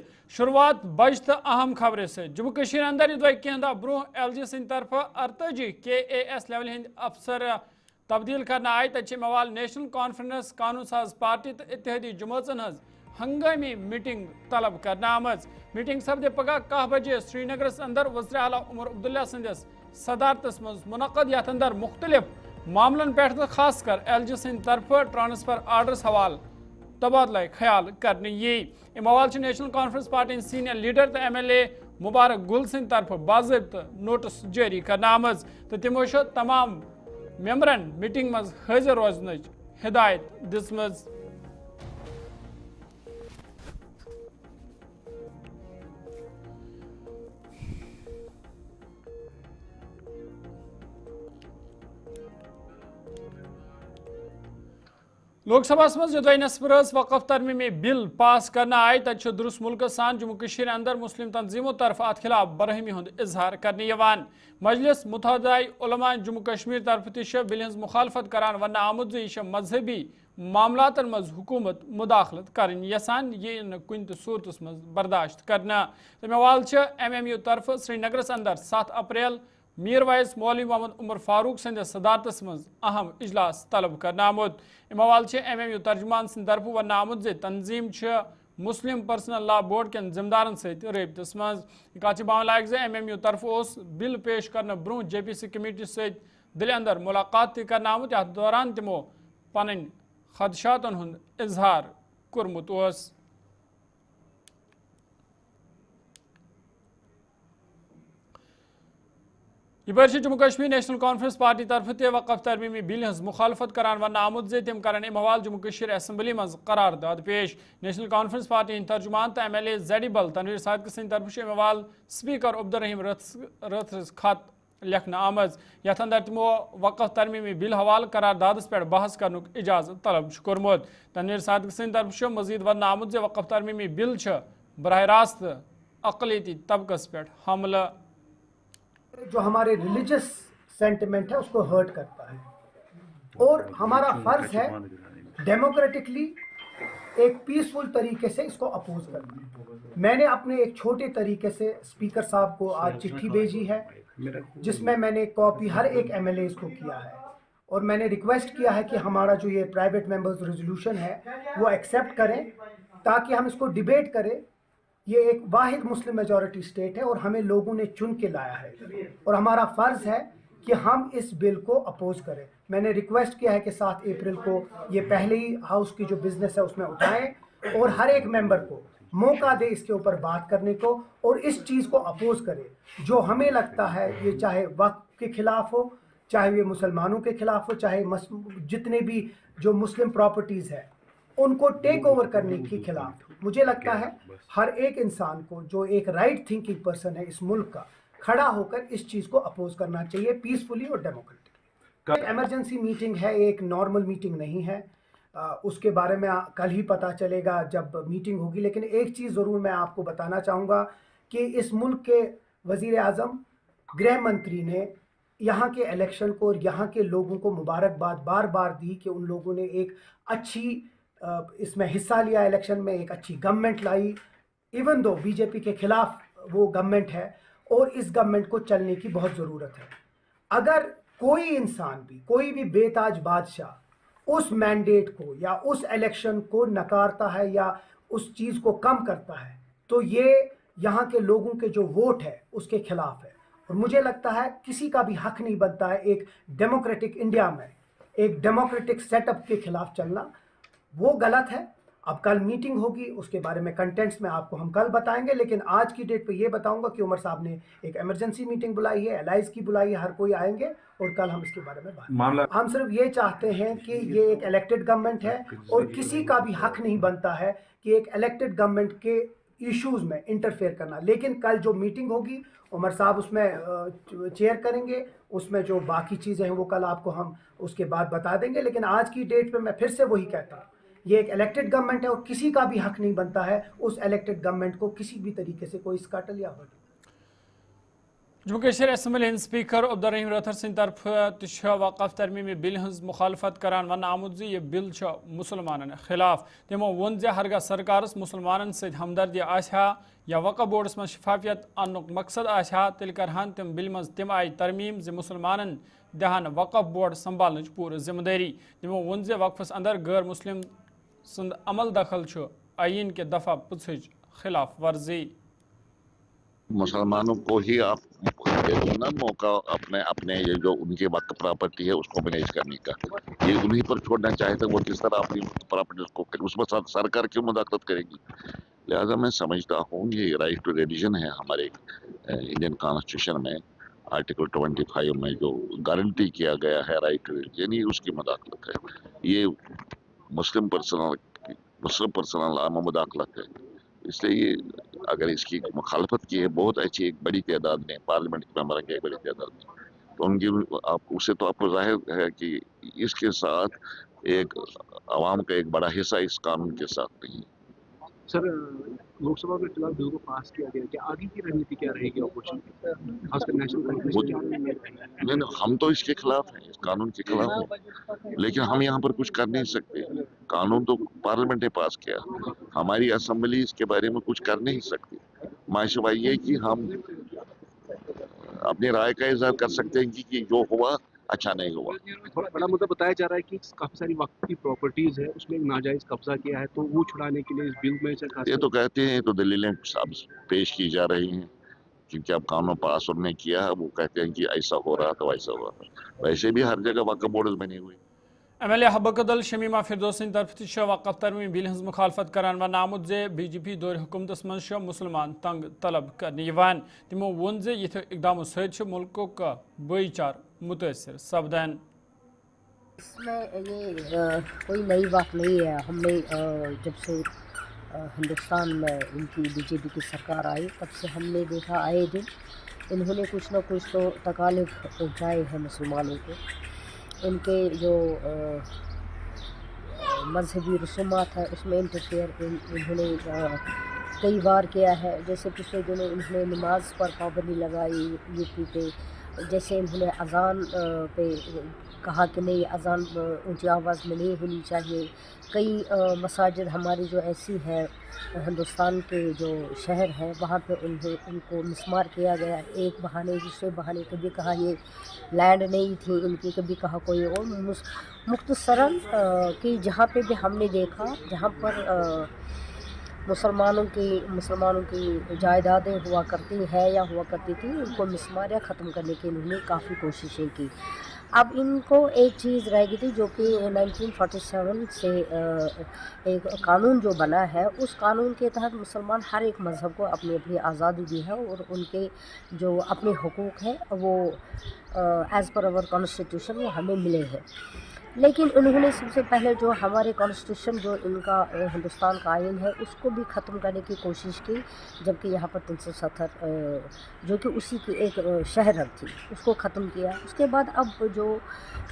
शुरुआत बज तो अहम खबर से जम्मू कश्मीर अंदर यह कह ब्रो LG सिंह तरफ 48 KAS लेवल हंद अफसर तब्दील करना आय तक मवाल नेशनल कॉन्फ्रेंस कानून साज पार्टी तो इत्तेहादी जमातन हज हंगामी मीटिंग तलब करना आमज मीटिंग सपदे पगह 10 बजे श्रीनगर अंदर वज़ीर आला उमर अब्दुल्ला संदिस सदारतस मज मुनक़द यथ अंदर मुख्तलिफ मामलन पे तो खास कर LG सिंह तरफ ट्रांसफर आर्डर्स हवाल तबादला ख्याल करने ये मवाल national conference party senior leader तो MLA मुबारक गुल सिंह तरफ बाज़ाब्त नोटिस जारी करना आमज तो तमो तमाम मेंबरन मीटिंग मज हाजिर रोजन हिदायत दिसमज। लोकसभा मज नस्बर वक़फ़ तरमीमी बिल पास करना आय तक दुरुस्त मुल्क सान जम्मू कश्मीर अंदर मुस्लिम तंजीमों तरफ अत खिलाफ बरहमी हुंद इजहार करने यवान मजलिस मुतहदाई उलमा जम्मू कश्मीर तरफ तह बिल हज मुखालफत करान वन आमुद यह मजहबी मामलातन मज हुकूमत मुदाखलत कर यसान यह कुन सूरत मज बर्दाश्त करना तो मवाल MMU तरफ श्रीनगर अंदर 7 अप्रैल मीर वाइस मौलवी मोहम्मद उमर फारूक संद सदारतस मज अहम इजलास तलब करना आमुद मवाल MMU तर्जुमान सिंह तरफ वन आमुद जे तंजीम मुस्लिम पर्सनल लॉ बोर्ड के जिम्मेदारन सहित रबितस मज कत बावन लायक जे MMU तरफ उस बिल पेश करने ब्रोह JPC कमेटी सहित दिल अंदर मुलाकात करना आमुद यथ दौरान तमो पन खदशातन हुंद इजहार कोरमुत ओस। यह Jammu Kashmir national conference party तरफ ते वक़फ़ तरमीमी बिल हज मुखालफत करान वन आमुद जे तम कर मवाल जम्मू कश्मीर असम्बली मज करारदाद पेश नेशनल कॉन्फ्रेंस पार्टी हंद तर्जुमान तो MLA ज़ैडिबल तनवीर सादिक सिंह तरफ मवाल स्पीकर अब्दुर्रहीम रथ खत लिखना आमज यथ अंदर तमो वक़फ़ तरमीमी बिल हवाल करारदादस पे बहस कर इजाजत तलब कोरमुत तनवीर सादिक सिंह तरफ मजीद वन आमुद जे वक़फ़ तरमीमी बिल बराह रास्त अक़लियती तबकस पे हमला जो हमारे रिलीजियस सेंटिमेंट है उसको हर्ट करता है और हमारा फर्ज है डेमोक्रेटिकली एक पीसफुल तरीके से इसको अपोज करना। मैंने अपने एक छोटे तरीके से स्पीकर साहब को आज चिट्ठी भेजी है जिसमें मैंने कॉपी हर एक MLA को किया है और मैंने रिक्वेस्ट किया है कि हमारा जो ये प्राइवेट मेंबर्स रेजोल्यूशन है वो एक्सेप्ट करें ताकि हम इसको डिबेट करें। ये एक वाहिद मुस्लिम मेजॉरिटी स्टेट है और हमें लोगों ने चुन के लाया है और हमारा फ़र्ज़ है कि हम इस बिल को अपोज करें। मैंने रिक्वेस्ट किया है कि 7 अप्रैल को ये पहले ही हाउस की जो बिज़नेस है उसमें उठाएं और हर एक मेंबर को मौका दे इसके ऊपर बात करने को और इस चीज़ को अपोज करे जो हमें लगता है ये चाहे वक्फ के ख़िलाफ़ हो, चाहे ये मुसलमानों के ख़िलाफ़ हो, चाहे जितने भी जो मुस्लिम प्रॉपर्टीज़ है उनको टेक ओवर करने के खिलाफ। मुझे लगता है हर एक इंसान को जो एक राइट थिंकिंग पर्सन है इस मुल्क का खड़ा होकर इस चीज़ को अपोज करना चाहिए पीसफुली और डेमोक्रेटिक। इमरजेंसी मीटिंग है, एक नॉर्मल मीटिंग नहीं है। उसके बारे में कल ही पता चलेगा जब मीटिंग होगी। लेकिन एक चीज़ ज़रूर मैं आपको बताना चाहूँगा कि इस मुल्क के वज़ीर आज़म गृह मंत्री ने यहाँ के इलेक्शन को और यहाँ के लोगों को मुबारकबाद बार बार दी कि उन लोगों ने एक अच्छी इसमें हिस्सा लिया, इलेक्शन में एक अच्छी गवर्नमेंट लाई। इवन दो BJP के खिलाफ वो गवर्नमेंट है और इस गवर्नमेंट को चलने की बहुत ज़रूरत है। अगर कोई इंसान भी, कोई भी बेताज बादशाह उस मैंडेट को या उस इलेक्शन को नकारता है या उस चीज़ को कम करता है तो ये यहाँ के लोगों के जो वोट है उसके खिलाफ है। और मुझे लगता है किसी का भी हक नहीं बनता है एक डेमोक्रेटिक इंडिया में एक डेमोक्रेटिक सेटअप के खिलाफ चलना, वो गलत है। अब कल मीटिंग होगी, उसके बारे में कंटेंट्स में आपको हम कल बताएंगे, लेकिन आज की डेट पे ये बताऊंगा कि उमर साहब ने एक इमरजेंसी मीटिंग बुलाई है, एलाइज की बुलाई है, हर कोई आएंगे और कल हम इसके बारे में बात। हम सिर्फ ये चाहते हैं कि ये एक इलेक्टेड गवर्नमेंट है और किसी का भी हक नहीं बनता है कि एक इलेक्टेड गवर्नमेंट के इश्यूज में इंटरफेयर करना। लेकिन कल जो मीटिंग होगी उमर साहब उसमें चेयर करेंगे, उसमें जो बाकी चीज़ें हैं वो कल आपको हम उसके बाद बता देंगे। लेकिन आज की डेट पे मैं फिर से वही कहता हूँ, ये एक इलेक्टेड गवर्नमेंट है और किसी का भी हक नहीं बनता है उस इलेक्टेड गवर्नमेंट को किसी भी तरीके से कोई स्कैटल या हर्ट। जम्मू कश्मीर असम्बली हंद स्पीकर अब्दुर्रहीम रथर सिंह तरफ वक़फ तरमीमी बिल हंज मुखालफत करान वन आमुत यह बिल मुसलमानन खिलाफ तमो वोन हरगा सरकारस मुसलमानन सहित हमदर्दी आहा या वक़फ बोर्डस मज शफाफियत अन्नुक मकसद आहा तेल करहन तम बिल मज तम आय तरमीम मुसलमानन दहन वक़फ बोर्ड संभालनच पूरी जिम्मेदारी तमो वोन वक्फस अंदर गैर मुस्लिम संद अमल दखल आयन के दफा 25 खिलाफ वर्जी। मुसलमानों को ही आप दे दो ना मौका अपने अपने ये जो उनकी वक्त प्रॉपर्टी है उसको मैनेज करने का, ये उन्हीं पर छोड़ना चाहे तो वो किस तरह अपनी प्रॉपर्टी को उसमें सरकार क्यों मुदाखलत करेगी। लिहाजा मैं समझता हूँ ये राइट टू रिलीजन है हमारे इंडियन कॉन्स्टिट्यूशन में आर्टिकल 25 में जो गारंटी किया गया है राइट टू रिलीजन, ये उसकी मुदाखलत है। ये मुस्लिम पर्सनल लॉ में मुदाखलत है, इसलिए ये अगर इसकी मुखालफत की है बहुत अच्छी एक बड़ी तादाद ने पार्लियामेंट के मेंबर की एक बड़ी तादाद ने, तो उनकी उससे तो आपको जाहिर है कि इसके साथ एक आवाम का एक बड़ा हिस्सा इस कानून के साथ नहीं है। सर, लोकसभा में फिलहाल बिल को पास किया गया, क्या आगे की रणनीति क्या रहेगी ऑपोजिशन की, खासकर नेशनल कॉन्फ्रेंस? नहीं, हम तो इसके खिलाफ हैं, इस कानून के खिलाफ हैं, लेकिन हम यहाँ पर कुछ कर नहीं सकते। कानून तो पार्लियामेंट ने पास किया, हमारी असेंबली इसके बारे में कुछ कर नहीं सकती। माशवा ये कि हम अपनी राय का इजहार कर सकते हैं कि जो हुआ अच्छा नहीं हुआ। बड़ा मुद्दा बताया जा रहा है कि काफी सारी वक्त की प्रॉपर्टीज है उसमें नाजायज कब्जा किया है, तो वो छुड़ाने के लिए इस बिल में ये तो कहते हैं, तो दलीलें अब पेश की जा रही हैं क्योंकि अब कानून पास उन्होंने किया है, वो कहते हैं कि ऐसा हो रहा था वैसा हो रहा था। वैसे भी हर जगह वक्फ बोर्ड बने हुए। MLA हबकदल शमीमा फिरदौसिन तरफ वक़फ तरमीम बिल हंज मुखालफत करान वन आमुत BJP दौर हुकूमतस मज मुसलमान तंग तलब करने तमो वोन यथ इकदाम सत मुल्क का भाईचार मुतासर सपदन। इसमें ये कोई नई बात नहीं है। हमने जब से हिंदुस्तान में इनकी BJP की सरकार आई तब से हमने देखा आए दिन इन्होंने कुछ ना कुछ तो तकालिफ पहुँचाए हैं मुसलमानों को। इनके जो मजहबी रसूमात है उसमें इंटरफेयर इन्होंने कई बार किया है। जैसे पिछले दिनों इन्होंने नमाज पर पाबंदी लगाई यूपी पे, जैसे इन्होंने अज़ान पे कहा कि नहीं अज़ान ऊंची आवाज़ में नहीं होनी चाहिए। कई मसाजिद हमारी जो ऐसी है हिंदुस्तान के जो शहर हैं वहाँ पे उनको मिसमार किया गया। एक बहाने दूसरे बहाने कभी कहा ये लैंड नहीं थी इनकी, कभी कहा कोई और मुख्तसरन कि जहाँ पे भी हमने देखा जहाँ पर मुसलमानों की जायदादें हुआ करती है या हुआ करती थी उनको मिसमार या ख़त्म करने की इन्होंने काफ़ी कोशिशें की। अब इनको एक चीज़ रह गई थी जो कि 1947 से एक कानून जो बना है उस कानून के तहत मुसलमान हर एक मज़हब को अपनी अपनी आज़ादी दी है और उनके जो अपने हुकूक हैं वो एज़ पर आवर कॉन्स्टिट्यूशन वो हमें मिले हैं। लेकिन उन्होंने सबसे पहले जो हमारे कॉन्स्टिट्यूशन जो इनका हिंदुस्तान का आइन है उसको भी ख़त्म करने की कोशिश की, जबकि यहाँ पर 370 जो कि उसी की एक शहर थी उसको ख़त्म किया। उसके बाद अब जो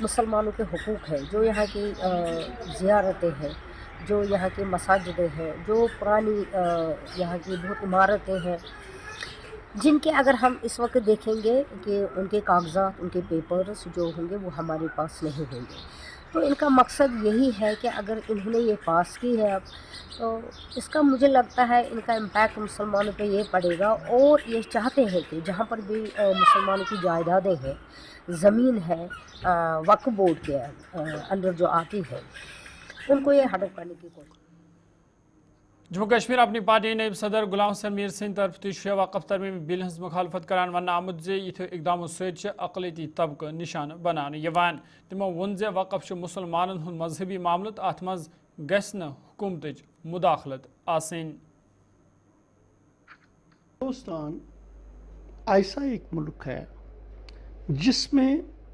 मुसलमानों के हुकूक हैं, जो यहाँ की ज़ियारतें हैं, जो यहाँ की मसाजिदें हैं, जो पुरानी यहाँ की बहुत इमारतें हैं जिनके अगर हम इस वक्त देखेंगे कि उनके कागजात उनके पेपर्स जो होंगे वो हमारे पास नहीं होंगे। तो इनका मकसद यही है कि अगर इन्होंने ये पास की है अब तो इसका मुझे लगता है इनका इम्पैक्ट मुसलमानों पे ये पड़ेगा और ये चाहते हैं कि जहाँ पर भी मुसलमानों की जायदादें हैं, ज़मीन है वक्फ बोर्ड के अंदर जो आती है उनको ये हड़प करने की कोशिश। जम्मू कश्मीर अपनी पार्टी नईब सदर गुलाम हसन मीर सिंह तरफ वक़फ तरमीम बिल हंज मुखालफत करान वन आमुत यथ इकदामों सत अक़लियती तबक़ निशान बनाने तमो वोन वक़फ मुसलमानन हुंद मजहबी मामलत अत मज गस न हुकूमत मुदाखलत आसिन। हिंदुस्तान ऐसा एक मुल्क है जिसमें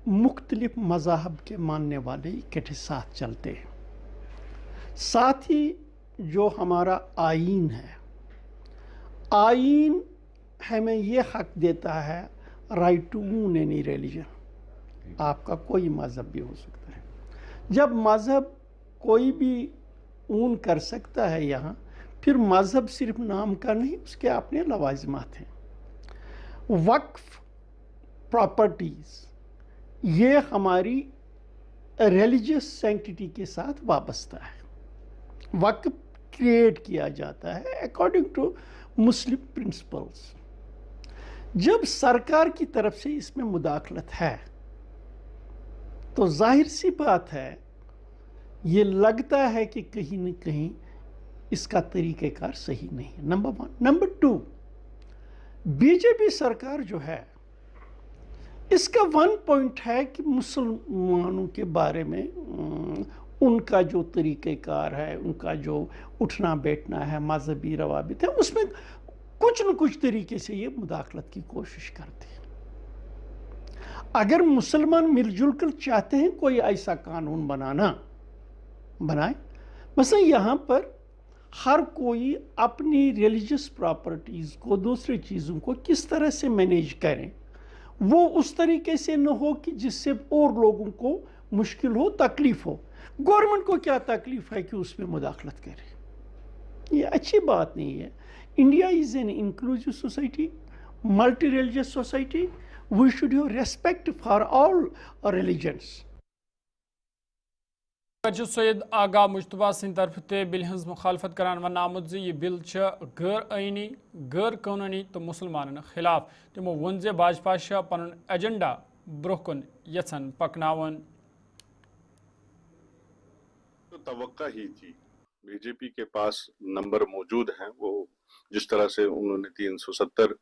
मुख्तलिफ मज़ाहब के मानने वाले इकट्ठे साथ चलते हैं। साथ ही जो हमारा आइन है, आइन हमें ये हक देता है right to own any religion, आपका कोई मज़हब भी हो सकता है। जब मज़हब कोई भी ओन कर सकता है यहाँ, फिर मज़हब सिर्फ नाम का नहीं उसके अपने लवाज़िमात हैं। वक्फ प्रॉपर्टीज़ ये हमारी रिलीजियस सैंक्टिटी के साथ वाबस्ता है। वक्फ क्रिएट किया जाता है अकॉर्डिंग टू मुस्लिम प्रिंसिपल्स। जब सरकार की तरफ से इसमें मुदाखलत है तो जाहिर सी बात है, ये लगता है कि कहीं न कहीं इसका तरीक़ेकार सही नहीं है, नंबर 1। नंबर 2, बीजेपी सरकार जो है इसका 1 पॉइंट है कि मुसलमानों के बारे में उनका जो तरीक़ेकार है, उनका जो उठना बैठना है, मजहबी रवाबित है, उसमें कुछ न कुछ तरीके से ये मुदाखलत की कोशिश करते हैं। अगर मुसलमान मिलजुल कर चाहते हैं कोई ऐसा कानून बनाए, मसलन यहाँ पर हर कोई अपनी रिलीजियस प्रॉपर्टीज़ को, दूसरी चीज़ों को किस तरह से मैनेज करें, वो उस तरीके से न हो कि जिससे और लोगों को मुश्किल हो, तकलीफ हो। गवर्नमेंट को क्या तकलीफ है कि उसमें मुदाखलत करे? ये अच्छी बात नहीं है। India is an inclusive society, multi religious society. We should have respect for all religions. Syed Aga Mushtaba सिंह तरफ ते बिल हंस मुखालफत करान वन आमुद जी ये बिल गैर आईनी, गैर कानूनी तो मुसलमानन खिलाफ। तमो वोन जे भाजपा पन एजेंडा ब्रोह कुन यछन पकनावन। तो तवक्का ही थी, बीजेपी के पास नंबर मौजूद हैं। वो जिस तरह से उन्होंने 370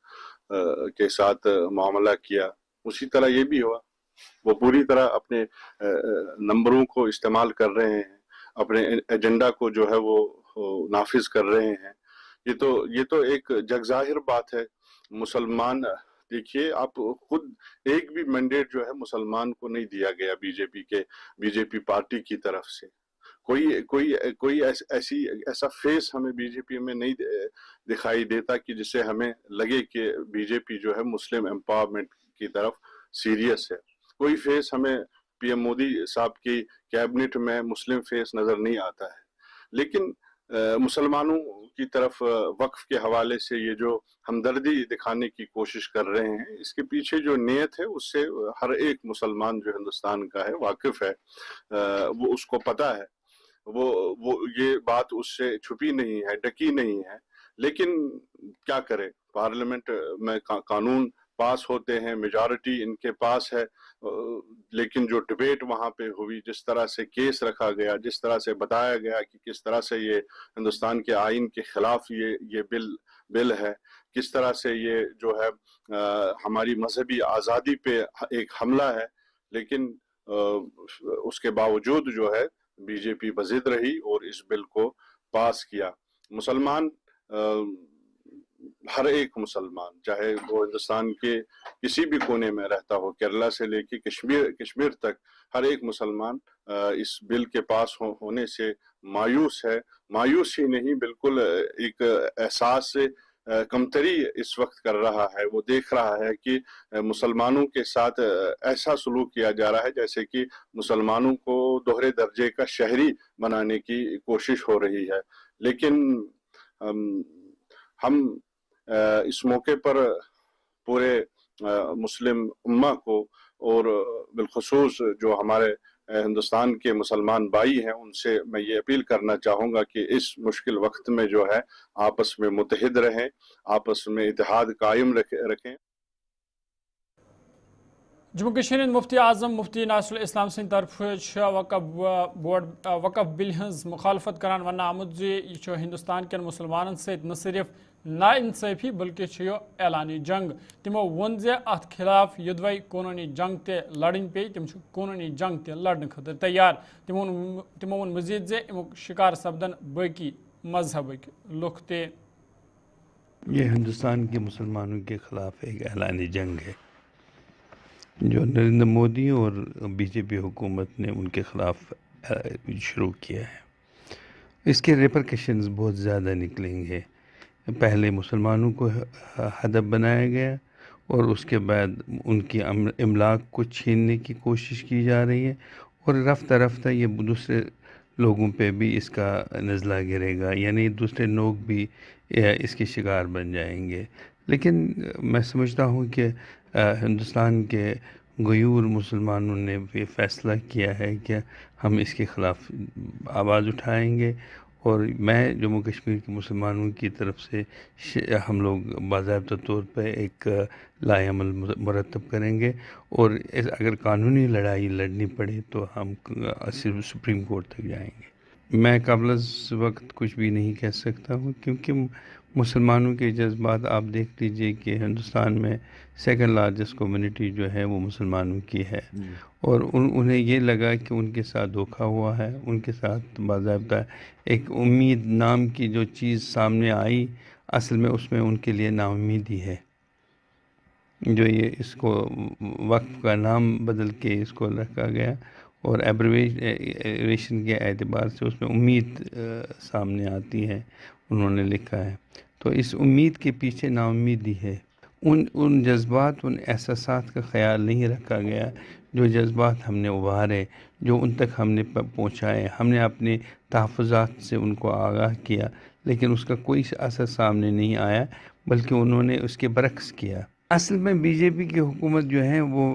के साथ मामला किया, उसी तरह ये भी हुआ। वो पूरी तरह अपने नंबरों को इस्तेमाल कर रहे हैं, अपने एजेंडा को जो है वो नाफिज कर रहे हैं। ये तो एक जगजाहिर बात है। मुसलमान, देखिए आप खुद, एक भी मैंडेट जो है मुसलमान को नहीं दिया गया बीजेपी पार्टी की तरफ से। कोई ऐसा फेस हमें बीजेपी में नहीं दिखाई देता कि जिससे हमें लगे कि बीजेपी जो है मुस्लिम एम्पावरमेंट की तरफ सीरियस है। कोई फेस हमें पीएम मोदी साहब की कैबिनेट में मुस्लिम फेस नजर नहीं आता है। लेकिन मुसलमानों की तरफ वक्फ के हवाले से ये जो हमदर्दी दिखाने की कोशिश कर रहे हैं, इसके पीछे जो नीयत है उससे हर एक मुसलमान जो हिंदुस्तान का है वाकिफ है। वो उसको पता है, वो ये बात उससे छुपी नहीं है, ढकी नहीं है। लेकिन क्या करे, पार्लियामेंट में कानून पास होते हैं, मेजॉरिटी इनके पास है, लेकिन जो डिबेट वहां पे हुई, जिस तरह से केस रखा गया, जिस तरह से बताया गया कि किस तरह से ये हिंदुस्तान के आइन के खिलाफ ये बिल है, किस तरह से ये जो है हमारी मजहबी आज़ादी पे एक हमला है। लेकिन उसके बावजूद जो है बीजेपी बजिद रही और इस बिल को पास किया। मुसलमान, हर एक मुसलमान, चाहे वो हिंदुस्तान के किसी भी कोने में रहता हो, केरला से लेके कश्मीर तक, हर एक मुसलमान इस बिल के पास होने से मायूस है। मायूस ही नहीं, बिल्कुल एक एहसास से कमतरी इस वक्त कर रहा है। वो देख रहा है कि मुसलमानों के साथ ऐसा सलूक किया जा रहा है जैसे कि मुसलमानों को दोहरे दर्जे का शहरी बनाने की कोशिश हो रही है। लेकिन हम इस मौके पर पूरे मुस्लिम उम्मा को और बिलखुसूस जो हमारे हिंदुस्तान के मुसलमान भाई हैं, उनसे मैं ये अपील करना चाहूँगा कि इस मुश्किल वक्त में जो है आपस में मुत्तहिद रहें, आपस में इत्तेहाद कायम रखें। जम्मू कश्मीर मुफ्ती आजम मुफ्ती नासिरुल इस्लाम सिंह तरफ वक़फ़ बिल हंस मुखालफत करान वन आमुद जी यह हिंदुस्तान के मुसलमानन से न सिर्फ नाइंसाफी बल्कि ऐलानी जंग। तमो वोन जे अत खिलाफ युदवई कानूनी जंग ते लड़न पे, तम कानूनी जंग ते लड़न खतर तैयार। तमो वोन मजीद जे अमुक शिकार सपदन बाकी मजहबक लुख ते। ये हिंदुस्तान के मुसलमानों के खिलाफ एक ऐलानी जंग है जो नरेंद्र मोदी और बीजेपी हुकूमत ने उनके ख़िलाफ़ शुरू किया है। इसके रेपरकशंस बहुत ज़्यादा निकलेंगे। पहले मुसलमानों को हदफ बनाया गया और उसके बाद उनकी इमलाक को छीनने की कोशिश की जा रही है और रफ्ता रफ्ता ये दूसरे लोगों पे भी इसका नज़ला गिरेगा, यानी दूसरे लोग भी इसके शिकार बन जाएंगे। لیکن میں سمجھتا ہوں کہ ہندوستان کے غیور مسلمانوں نے یہ فیصلہ کیا ہے کہ ہم اس کے خلاف آواز اٹھائیں گے، اور میں جموں کشمیر کے مسلمانوں کی طرف سے ہم لوگ باضابطہ طور پہ ایک لائحہ عمل مرتب کریں گے، اور اگر قانونی لڑائی لڑنی پڑے تو ہم صرف سپریم کورٹ تک جائیں گے۔ میں قبل از وقت کچھ بھی نہیں کہہ سکتا ہوں، کیونکہ مسلمانوں کے جذبات آپ دیکھ لیجئے کہ ہندوستان میں سیکنڈ لارجسٹ کمیونٹی جو ہے وہ مسلمانوں کی ہے، اور انہیں یہ لگا کہ ان کے ساتھ دھوکہ ہوا ہے، ان کے ساتھ باضابطہ ایک امید نام کی جو چیز سامنے آئی، اصل میں اس میں ان کے لیے نا امیدی ہے، جو یہ اس کو وقف کا نام بدل کے اس کو رکھا گیا، اور ایبریویشن کے اعتبار سے اس میں امید سامنے آتی ہے، انہوں نے لکھا ہے۔ تو اس امید کے پیچھے نا امیدی ہے، ان جذبات، ان احساسات کا خیال نہیں رکھا گیا، جو جذبات ہم نے ابھارے، جو ان تک ہم نے پہنچائے، ہم نے اپنے تحفظات سے ان کو آگاہ کیا، لیکن اس کا کوئی اثر سامنے نہیں آیا، بلکہ انہوں نے اس کے برعکس کیا۔ اصل میں بی جے پی کی حکومت جو ہے وہ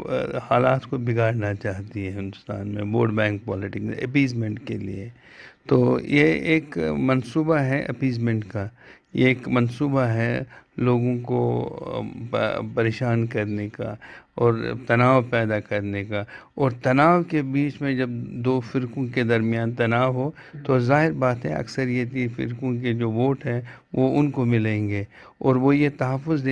حالات کو بگاڑنا چاہتی ہے ہندوستان میں، ووٹ بینک پالیٹکس، اپیزمنٹ کے لیے۔ تو یہ ایک منصوبہ ہے اپیزمنٹ کا، یہ ایک منصوبہ ہے لوگوں کو پریشان کرنے کا اور تناؤ پیدا کرنے کا، اور تناؤ کے بیچ میں جب دو فرقوں کے درمیان تناؤ ہو تو ظاہر بات ہے اکثریتی فرقوں کے جو ووٹ ہیں وہ ان کو ملیں گے، اور وہ یہ تحفظ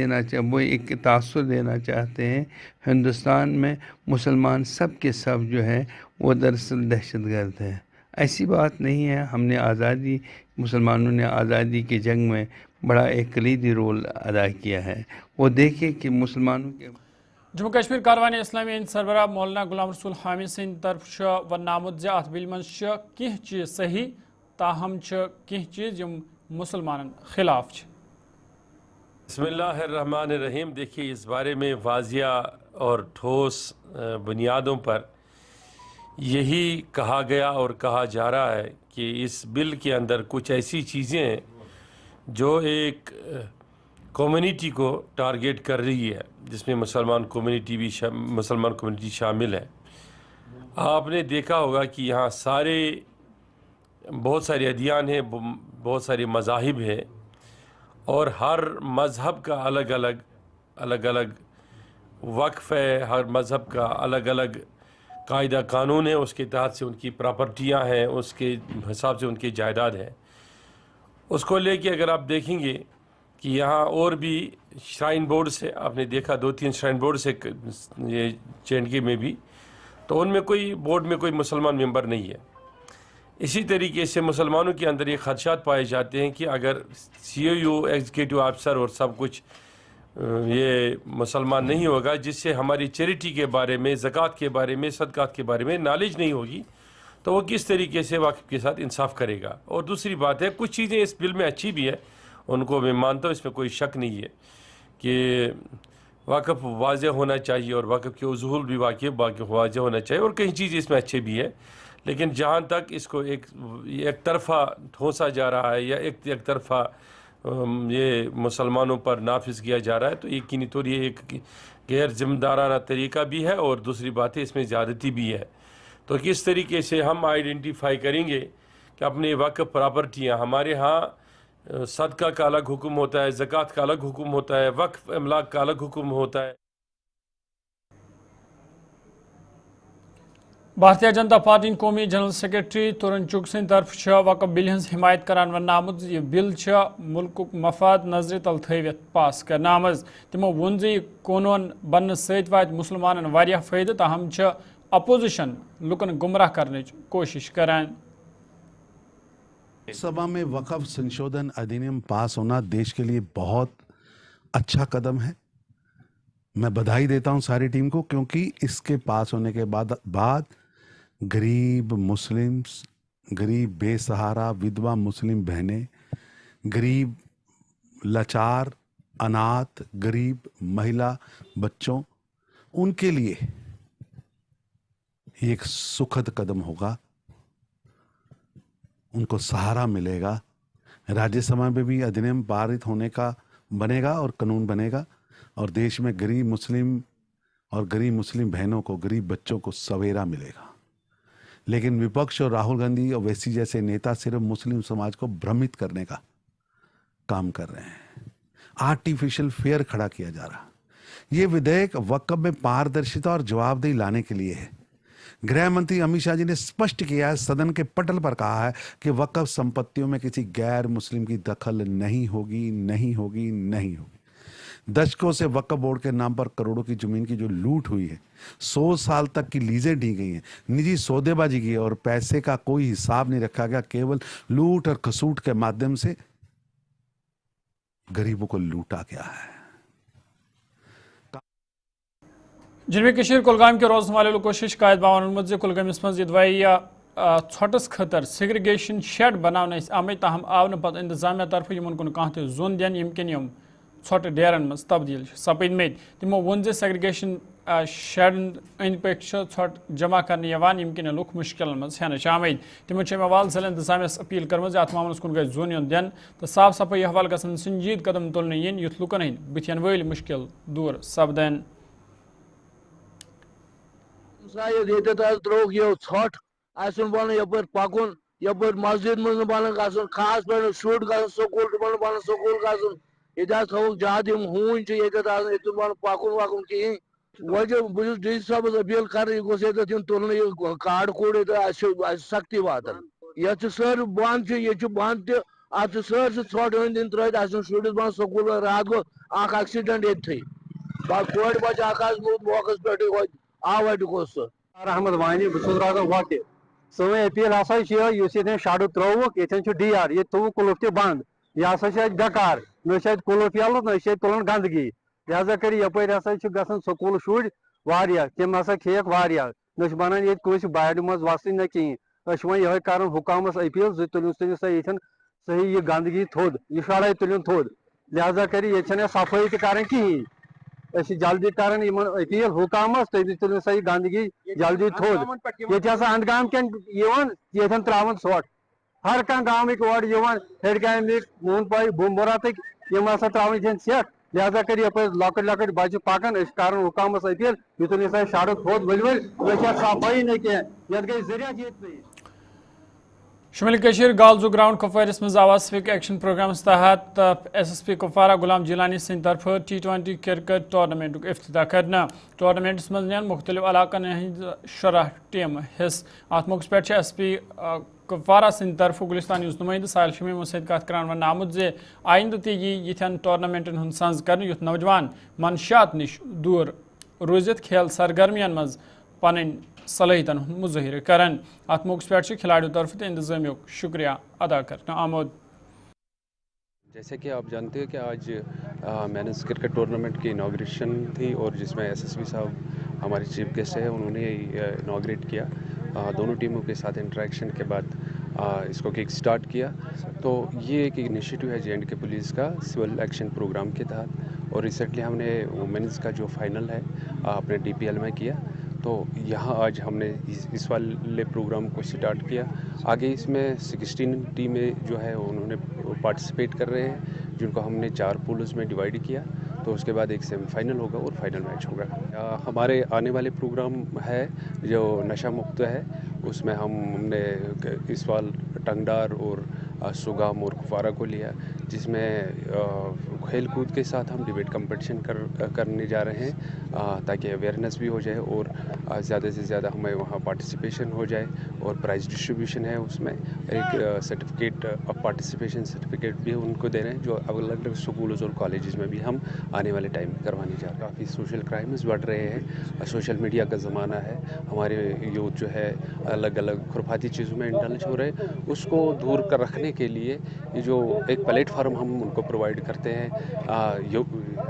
وہ ایک تاثر دینا چاہتے ہیں ہندوستان میں مسلمان سب کے سب جو ہے وہ دراصل دہشت گرد ہے۔ ایسی بات نہیں ہے، ہم نے مسلمانوں نے آزادی کی جنگ میں بڑا ایک کلیدی رول ادا کیا ہے۔ وہ دیکھیں کہ مسلمانوں کے جموں کشمیر کاروان اسلامی ہند سربراہ مولانا غلام رسول حامد سند طرف ون آمت ات بل من کینہ چیز صحیح، تاہم کینہ چیز یم مسلمانن خلاف۔ بسم اللہ الرحمن الرحیم۔ دیکھیے، اس بارے میں واضح اور ٹھوس بنیادوں پر یہی کہا گیا اور کہا جا رہا ہے کہ اس بل کے اندر کچھ ایسی چیزیں ہیں جو ایک کمیونٹی کو ٹارگیٹ کر رہی ہے، جس میں مسلمان کمیونٹی شامل ہے۔ آپ نے دیکھا ہوگا کہ یہاں بہت سارے ادیان ہیں، بہت سارے مذاہب ہیں، اور ہر مذہب کا الگ الگ وقف ہے، ہر مذہب کا الگ الگ قاعدہ قانون ہے، اس کے تحت سے ان کی پراپرٹیاں ہیں، اس کے حساب سے ان کی جائیداد ہے۔ اس کو لے کے اگر آپ دیکھیں گے کہ یہاں اور بھی شرائن بورڈ سے آپ نے دیکھا 2-3 شرائن بورڈ سے یہ JNK میں بھی، تو ان میں بورڈ میں کوئی مسلمان ممبر نہیں ہے۔ اسی طریقے سے مسلمانوں کے اندر یہ خدشات پائے جاتے ہیں کہ اگر COU ایگزیکٹو آفیسر اور سب کچھ یہ مسلمان نہیں ہوگا، جس سے ہماری چیریٹی کے بارے میں، زکوٰۃ کے بارے میں، صدقات کے بارے میں نالج نہیں ہوگی، تو وہ کس طریقے سے وقف کے ساتھ انصاف کرے گا۔ اور دوسری بات ہے، کچھ چیزیں اس بل میں اچھی بھی ہے، ان کو میں مانتا ہوں، اس میں کوئی شک نہیں ہے کہ وقف واضح ہونا چاہیے، اور وقف کے اصول بھی واضح ہونا چاہیے، اور کئی چیز اس میں اچھے بھی ہے۔ لیکن جہاں تک اس کو ایک طرفہ ٹھونسا جا رہا ہے، یا ایک طرفہ یہ مسلمانوں پر نافذ کیا جا رہا ہے، تو یقینی طور یہ ایک غیر ذمہ دارانہ طریقہ بھی ہے، اور دوسری بات ہے اس میں زیادتی بھی ہے۔ تو کس طریقے سے ہم آئیڈینٹیفائی کریں گے کہ اپنے وقف پراپرٹیاں، ہمارے ہاں صدقہ کا الگ حکم ہوتا ہے، زکوٰۃ کا الگ حکم ہوتا ہے، وقف املاک کا الگ حکم ہوتا ہے۔ بھارتیہ جنتا پارٹی قومی جنرل سیکرٹری ترن چگ سند طرف وقف بل ہز حمایت کران ون آمت یہ بل ملک مفاد نظر تل تھوت پاس کرنا آمز۔ تمو وون زِ قونون بننے ست وات مسلمانن واریاہ فائدہ، تاہم اپوزیشن لکن گمراہ کرنے کوشش کران۔ سبھا میں وقف سنشودھن ادھینیم پاس ہونا دیش کے لیے بہت اچھا قدم ہے۔ میں بدھائی دیتا ہوں ساری ٹیم کو، کیونکہ اس کے پاس ہونے کے بعد غریب مسلم، غریب بے سہارا ودوا مسلم بہنیں، غریب لاچار اناتھ غریب مہیلا بچوں، ان کے لیے یہ ایک سکھد قدم ہوگا، ان کو سہارا ملے گا۔ راجیہ سبھا میں بھی ادھینیم پارت ہونے کا बनेगा और कानून बनेगा और देश में गरीब मुस्लिम बहनों को, गरीब बच्चों को सवेरा मिलेगा। लेकिन विपक्ष और राहुल गांधी और वैसी जैसे नेता सिर्फ मुस्लिम समाज को भ्रमित करने का काम कर रहे हैं। आर्टिफिशियल फेयर खड़ा किया जा रहा। ये विधेयक वक्फ में पारदर्शिता और जवाबदेही लाने के लिए है। गृह मंत्री अमित शाह जी ने स्पष्ट किया है, सदन के पटल पर कहा है कि वक्फ संपत्तियों में किसी गैर मुस्लिम की दखल नहीं होगी। दशकों से वक्फ बोर्ड के नाम पर करोड़ों की जमीन की जो लूट हुई है, 100 साल तक की लीजें दी गई हैं, निजी सौदेबाजी की और पैसे का कोई हिसाब नहीं रखा गया, केवल लूट और खसूट के माध्यम से गरीबों को लूटा गया है। जनवी कशीर कुलगाम के रोजन वाले लोगों कोशिश कायद बावन कुलगामिस मज यदवाई ोटस खतर सेग्रीगेशन शेड बनाने आम ताहम आव न इंतजामिया तरफ इन कुन कह जोन दिन यमकिन यम ोट डेरन मज तब्दील सपदम तमो वोन सेग्रीगेशन शेड अंद पे ोट जमा करने यमकिन लुक मुश्किल मज हेन आमद तमो अवाल जिला इंतजामिया अपील कर्म अत मामलस कुन गई जोन दिन तो साफ सफाई हवाल गसन संजीद कदम तुलने इन युथ लुकन हंद बुथन वल मुश्किल दूर सपदन। शायद ये त्रोक ये ोट बन यपर पकुन यपर मस्जिद मज बन ग खास पे शुर ग स्कूल बन स्कूल ग ये थोक ज्यादा हून बन पकुन वकुन कहें वजह बहुत डी साहब अपील कर दिन तुलने कार्ड कूड़ सख्ती वातान ये सर बंद ये बंद अत सर ोट अंद त्र शुर बन स्कूल रात गो एक्सीडेंट ये कोड़ बच्चे मौके पे आवट गोस अहमद वानी बहुत रोजान वत सो अपील हसा शेड त्रोक ये डीआर ये थो कुलुफ तह बंद यह हसा बेकार न कुलुफ यलत न तुलान गंदगी लिहाजा कर यपर हसा गसान स्कूल शुर तम हसा खेक वारिया न बनान ये कस बाड़ मज वसन न कहें वो यह कर हुकामस अपील तुलिन सा ये सही यह गंदगी थोद यह शराय तुलिन थोद लिहाजा कर ये सफाई तक कहें जल्दी कर अपील हुकामस तुम तुलिन सा गंदगी जल्दी थोद ये अंदगाम कन त्रावन ोट हर कह गामिक और हेडगामिक मून पाई बुमबुरा तक हसा त्रावन सेट लिहाजा कर यपर लकट लकट बच्चे पकान कर हुकामस अपील यह तुलिन सा शड़ थोद वल सफाई न कह ये गई जरिया शुमाली कशीर गालजू ग्राउंड कुपवारिस मज आवाज स्विक एक्शन प्रोग्राम तहत SSP कुपवारा गुलाम जिलानी सिंह तरफ T20 क्रिकेट टूर्नामेंट इफ्तिताह करना टूर्नामेंट्स मज नीन मुख्तलिफ इलाकन हंद 10 टीम हिस्स अत मौके पे SP कुपवारा सिंह तरफ गुलिस्तान नुमाइंद साहिल शमीम सत कत कर वन आमुत जे आइंद तन टूर्नामेंटन हूं संज कर युथ नौजवान मनशियात निश दूर रूजित खेल सरगर्मियन मज पन सलाहियतन मुज़ाहिर करन अत मौके पे खिलाड़ियों तरफ इंतजामिया शुक्रिया अदा करना आमद। जैसे कि आप जानते हैं कि आज मेंस क्रिकेट टूर्नामेंट की इनाग्रेशन थी और जिसमें SSP साहब हमारे चीफ गेस्ट हैं, उन्होंने इनाग्रेट किया। दोनों टीमों के साथ इंटरेक्शन के बाद इसको किक स्टार्ट किया। तो ये एक इनिशिएटिव है J&K पुलिस का सिविल एक्शन प्रोग्राम के तहत और रिसेंटली हमने वुमेन्स का जो फाइनल है अपने DPL में किया। तो यहाँ आज हमने इस वाले प्रोग्राम को स्टार्ट किया। आगे इसमें 16 टीमें जो है उन्होंने पार्टिसिपेट कर रहे हैं, जिनको हमने 4 पूल्स में डिवाइड किया। तो उसके बाद एक सेमीफाइनल होगा और फाइनल मैच होगा। हमारे आने वाले प्रोग्राम है जो नशा मुक्त है, उसमें हमने इस बार टंगडार और सुगाम और कुपवारा को लिया, जिसमें खेल कूद के साथ हम डिबेट कंपटीशन करने जा रहे हैं ताकि अवेयरनेस भी हो जाए और ज़्यादा से ज़्यादा हमें वहाँ पार्टिसिपेशन हो जाए। और प्राइज़ डिस्ट्रीब्यूशन है, उसमें एक सर्टिफिकेट ऑफ पार्टिसिपेशन सर्टिफिकेट भी उनको दे रहे हैं, जो अलग अलग स्कूल्स और कॉलेजेस में भी हम आने वाले टाइम में करवाने जा रहे हैं। काफ़ी सोशल क्राइम्स बढ़ रहे हैं, सोशल मीडिया का ज़माना है, हमारे यूथ जो है अलग अलग खुरफाती चीज़ों में इंडल्ज हो रहे हैं। उसको दूर कर रखने के लिए ये जो एक प्लेटफार्म हम उनको प्रोवाइड करते हैं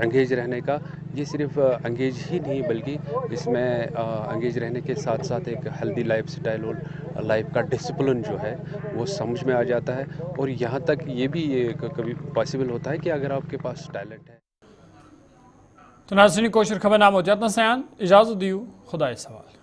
एंगेज रहने का, ये सिर्फ एंगेज ही नहीं बल्कि इसमें एंगेज रहने के साथ साथ एक हेल्दी लाइफ स्टाइल और लाइफ का डिसिप्लिन जो है वो समझ में आ जाता है। और यहाँ तक ये भी कभी पॉसिबल होता है कि अगर आपके पास टैलेंट है। तो नाज़रीन कोशिश खबर नाम हो जाता सयान इजाज़त दियो खुदा सवाल।